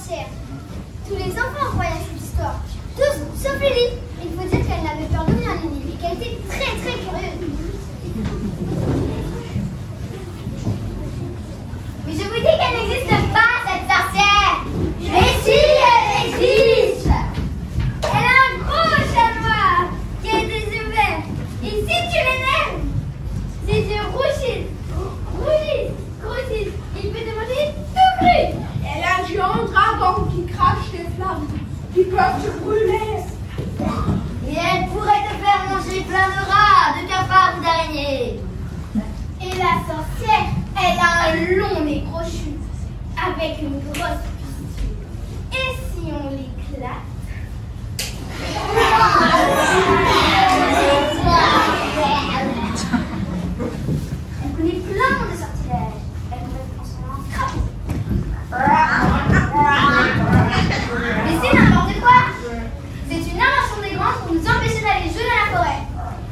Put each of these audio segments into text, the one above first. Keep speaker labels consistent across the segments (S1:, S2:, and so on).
S1: sorcière. Tous les enfants croyaient à cette histoire. Tous, sauf Lily. Il faut dire qu'elle n'avait peur de rien, Lily, et qu'elle était très très curieuse. Mais je vous dis qu'elle n'existe pas, cette sorcière. Mais si, elle existe. Elle a un gros chat noir qui a des yeux verts. Et si tu l'aimes, ses yeux rougissent, grossissent. Il peut te manger tout cru.
S2: Elle a un géant dragon qui crache des flammes, qui peuvent te brûler.
S1: Et elle pourrait te faire manger plein de rats, de cafards ou d'araignées. Et la sorcière, elle a un long nez crochu, avec une grosse pustule. Et si on l'éclate? Elle connaît plein de sortilèges. Elle pourrait te transformer en crapaud. Mais c'est n'importe quoi! C'est une invention des grands pour nous empêcher d'aller jouer dans la forêt.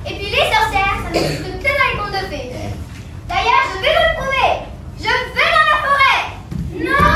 S1: Et puis les sorcières, ça n'existe que dans les contes de fées. D'ailleurs, je vais vous le prouver. Je vais dans la forêt. Non,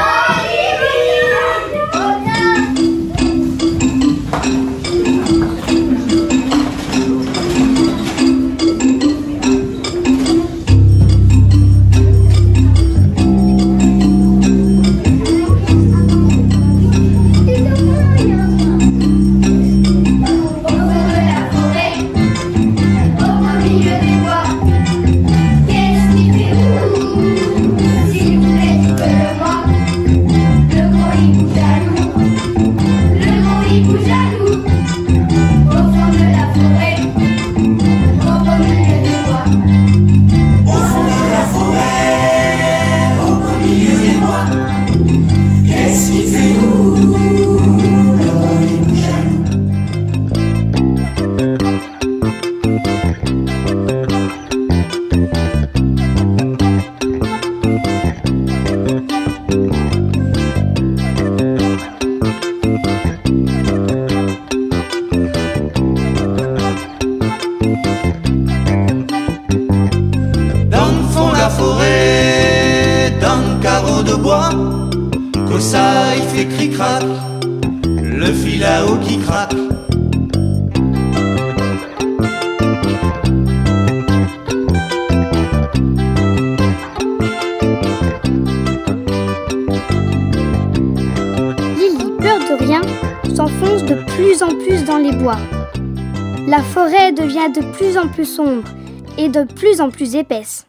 S3: ça il fait cric-crac, le fil à eau qui craque.
S4: Lily, peur de rien, s'enfonce de plus en plus dans les bois. La forêt devient de plus en plus sombre et de plus en plus épaisse.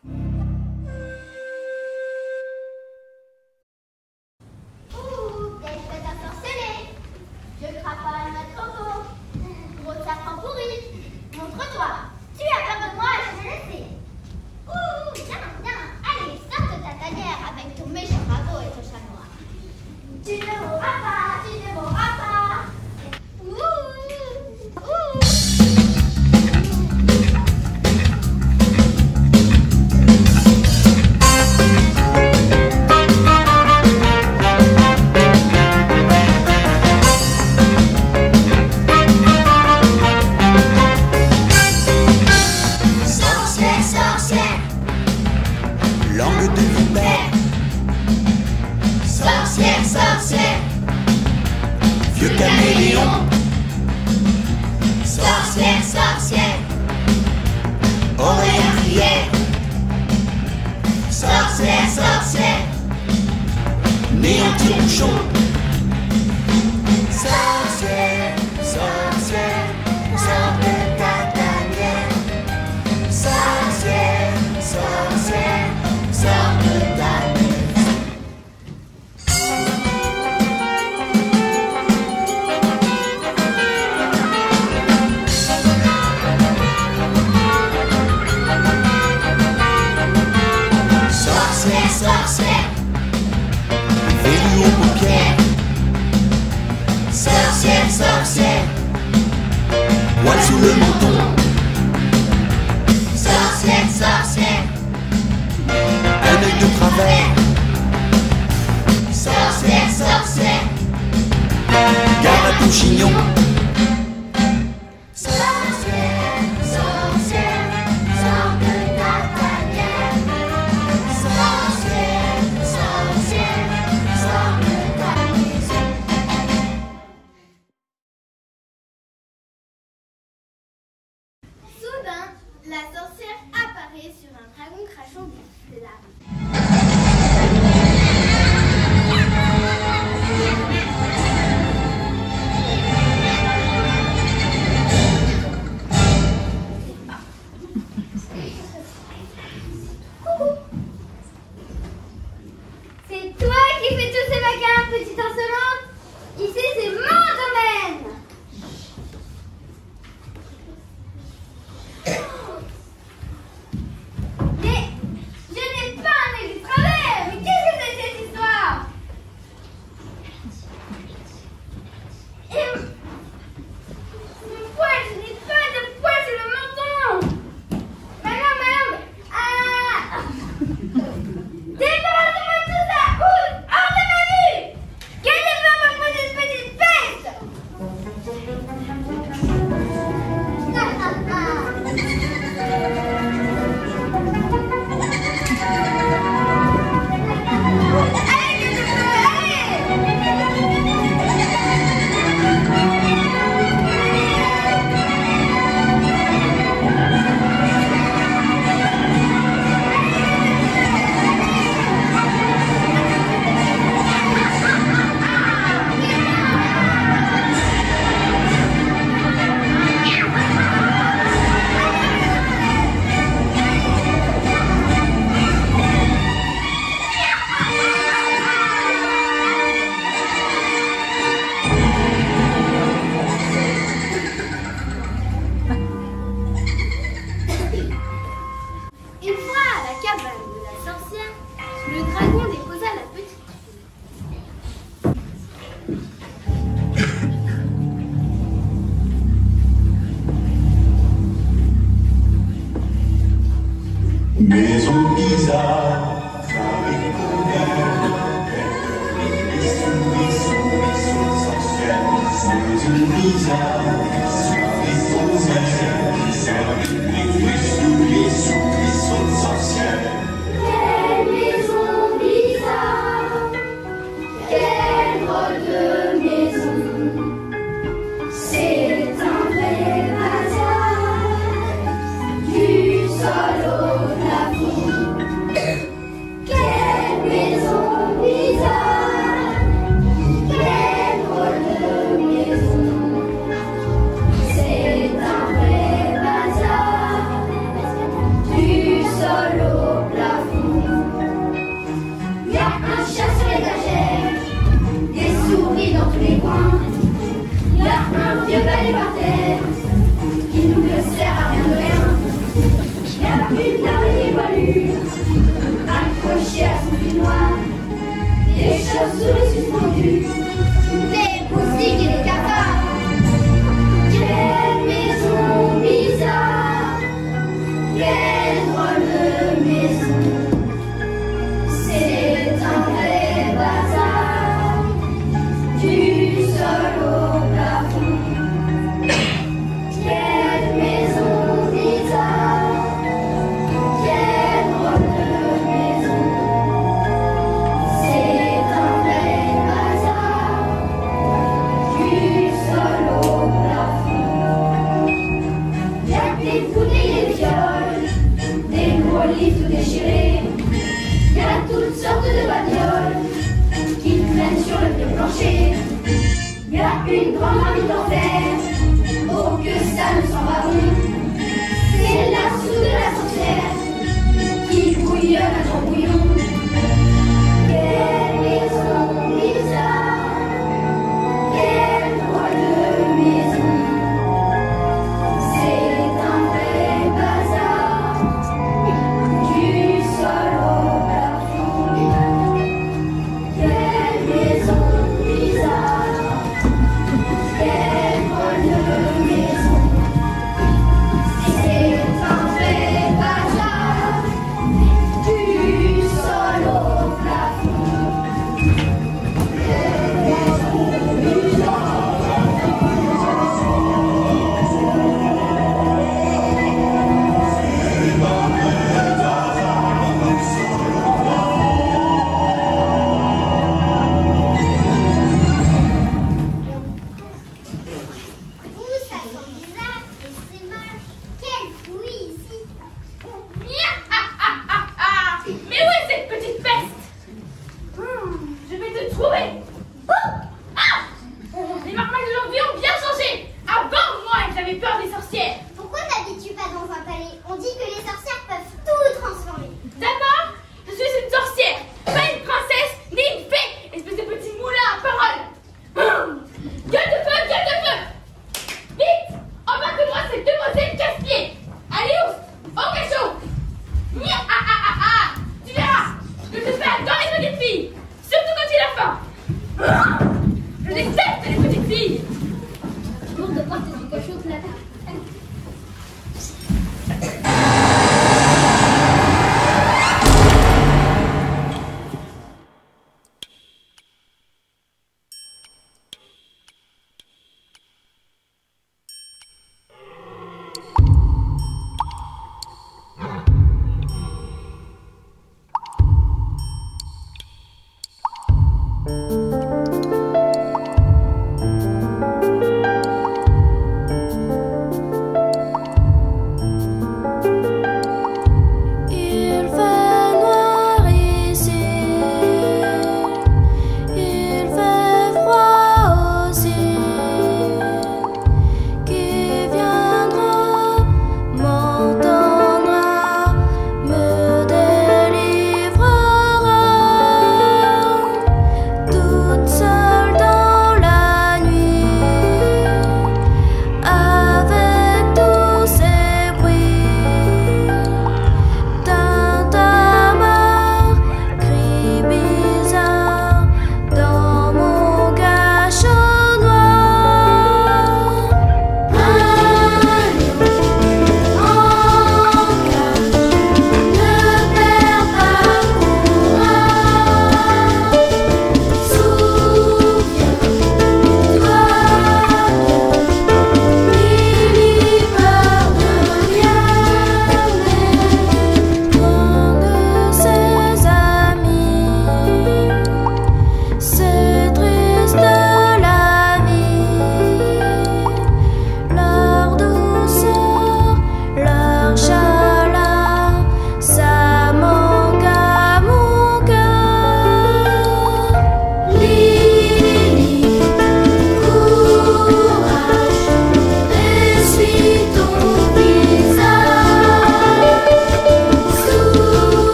S1: Mon poil, je n'ai pas de poil sur le menton. Madame. Ah. Débarrassez-moi de tout ça. Hors de ma vue. Gardez-moi ma petite peste.
S3: Maison bizarre, avec moderne, les souris sorcières. Maison bizarre, avec moderne, avec les souris sorcières.
S1: Quelle maison bizarre, quel drôle de maison. C'est un vrai hasard, du sol au plafond. Quelle maison bizarre, quel drôle de maison. C'est un vrai hasard, du sol au plafond. Il y a un chat sur l'étagère, des souris dans tous les coins. Il y a un vieux balai par terre qui nous ne sert à rien de rien. Il y a une araignée voilure accrochée à son fil noir, des chauves-souris suspendues, des moustiques et des cafards. Quelle maison bizarre, quelle drôle de maison. C'est un vrai bazar, du sol au plafond. Quelle maison bizarre, quelle drôle de maison. C'est un vrai bazar, du sol au plafond. Il y a des bouteilles et des viols, des gros livres tout déchirés. Il y a toutes sortes de bagnoles qui traînent sur le vieux plancher. Il y a une grande marmite en fer, oh que ça ne sent pas bon. C'est la soupe de la sorcière qui bouillonne à grand bouillon. Quelle maison bizarre, quelle drôle de maison. C'est un vrai bazar, du sol au plafond. Quelle maison bizarre, quelle drôle de maison.
S2: petite fille.
S1: Lourde porte du cochon de la tête.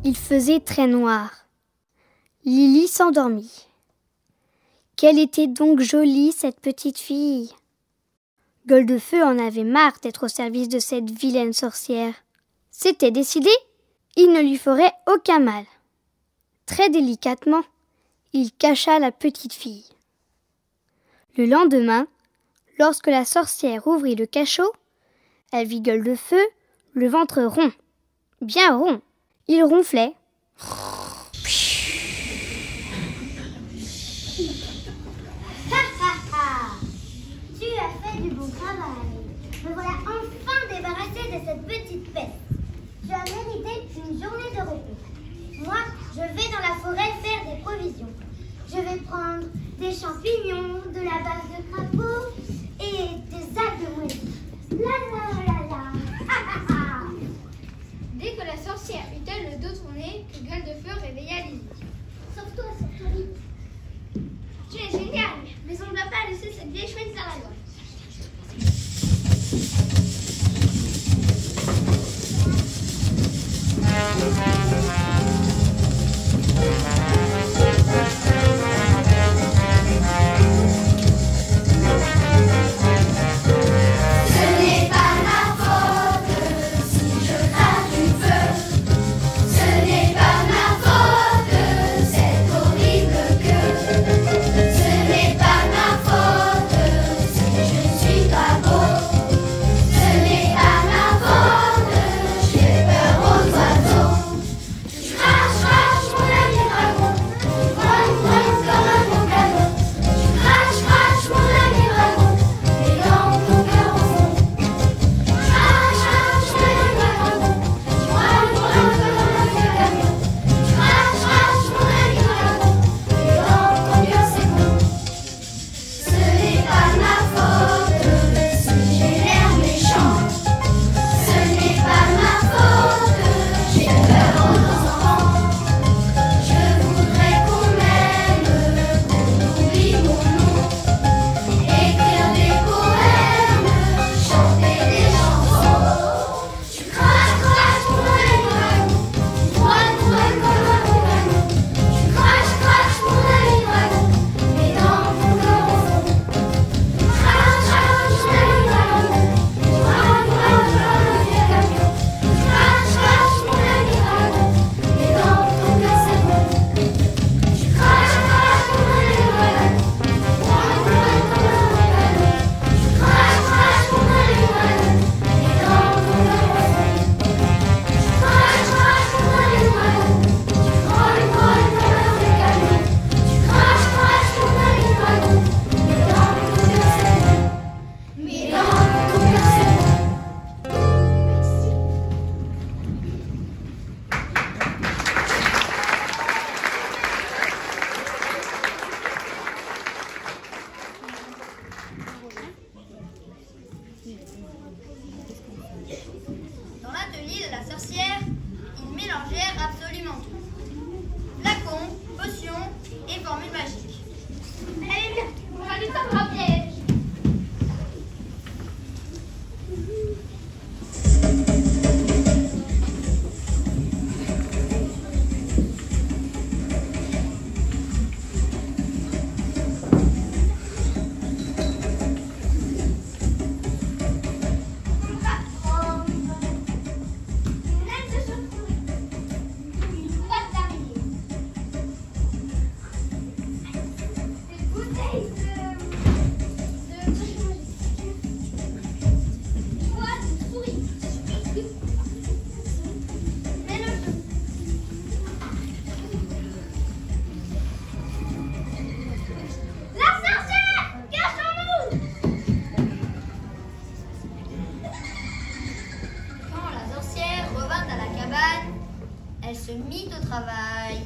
S4: Il faisait très noir. Lily s'endormit. Qu'elle était donc jolie, cette petite fille. Gueule de Feu en avait marre d'être au service de cette vilaine sorcière. C'était décidé, il ne lui ferait aucun mal. Très délicatement, il cacha la petite fille. Le lendemain, lorsque la sorcière ouvrit le cachot, elle vit Gueule de Feu, le ventre rond, bien rond. Il ronflait.
S1: Tu as fait du bon travail. Me voilà enfin débarrassée de cette petite peste. Tu as mérité une journée de repos. Moi, je vais dans la forêt faire des provisions. Je vais prendre des champignons, de la bave de crapaud et des algues moisies. La la la la.
S5: Dès que la sorcière eut-elle le dos tourné, que Gueule de Feu réveilla Lily.
S1: Sauve-toi, vite.
S5: Tu es génial, mais on ne doit pas laisser cette vieille chouette à la gorge.
S1: Ce n'est pas ma faute, cette horrible sorcières, ils mélangèrent absolument tout. Flacons, potions et formules magiques.
S5: Allez, viens, on va lui tendre un piège.
S1: Elle se mit au travail,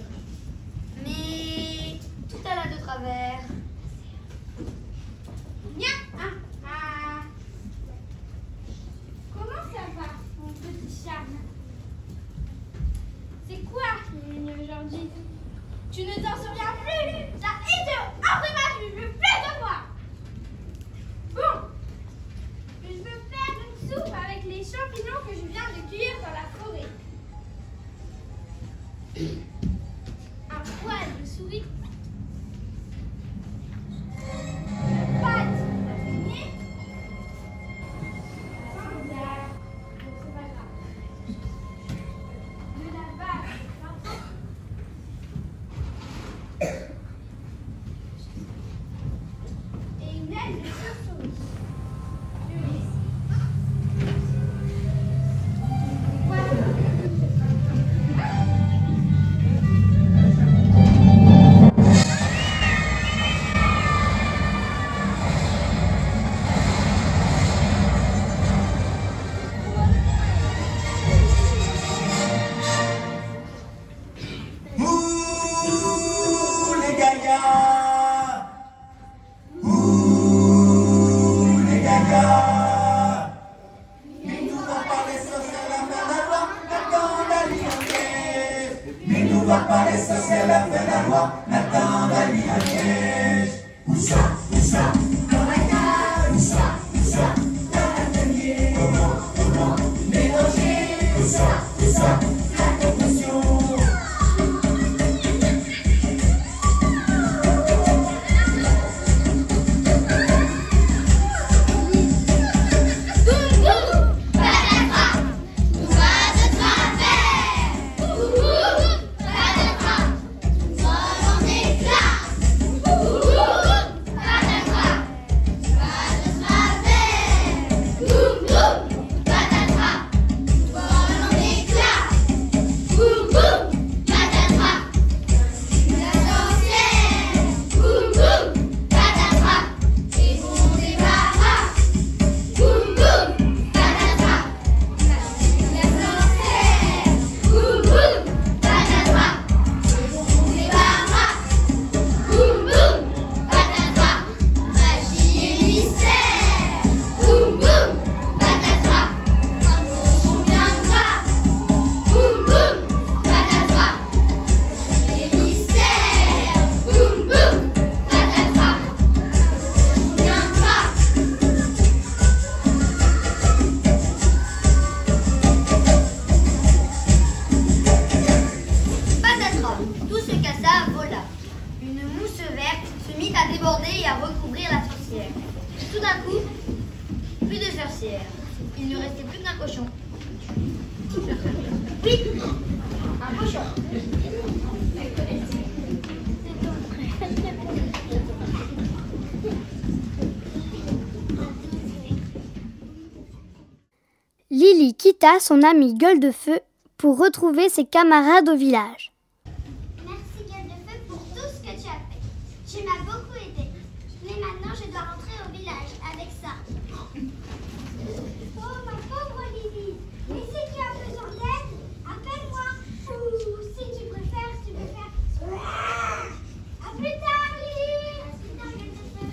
S1: mais tout alla de travers.
S5: Comment ça va, mon petit chat? C'est quoi aujourd'hui? Tu ne t'en souviens plus? Ça est hors de ma vue, je veux plus de moi. Bon, je veux faire une soupe avec les champignons que je viens de cueillir dans la forêt. Un poil de souris. Pâte d'araignée. Sandal. C'est pas grave. De la vache. Et une aile de chauve-souris.
S1: Il ne restait plus qu'un cochon. Oui, un cochon.
S4: Lily quitta son amie Gueule de Feu pour retrouver ses camarades au village.
S5: Merci Gueule de Feu pour tout ce que tu as fait. Tu m'as beaucoup aidé. Mais maintenant je dois rentrer au village avec ça. Oh ma pauvre Lily. Mais si tu as besoin d'aide, appelle-moi. Ou si tu préfères, tu peux faire. À plus tard Lily. À plus tard Gueule de Feu.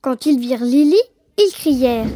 S4: Quand ils virent Lily, ils crièrent.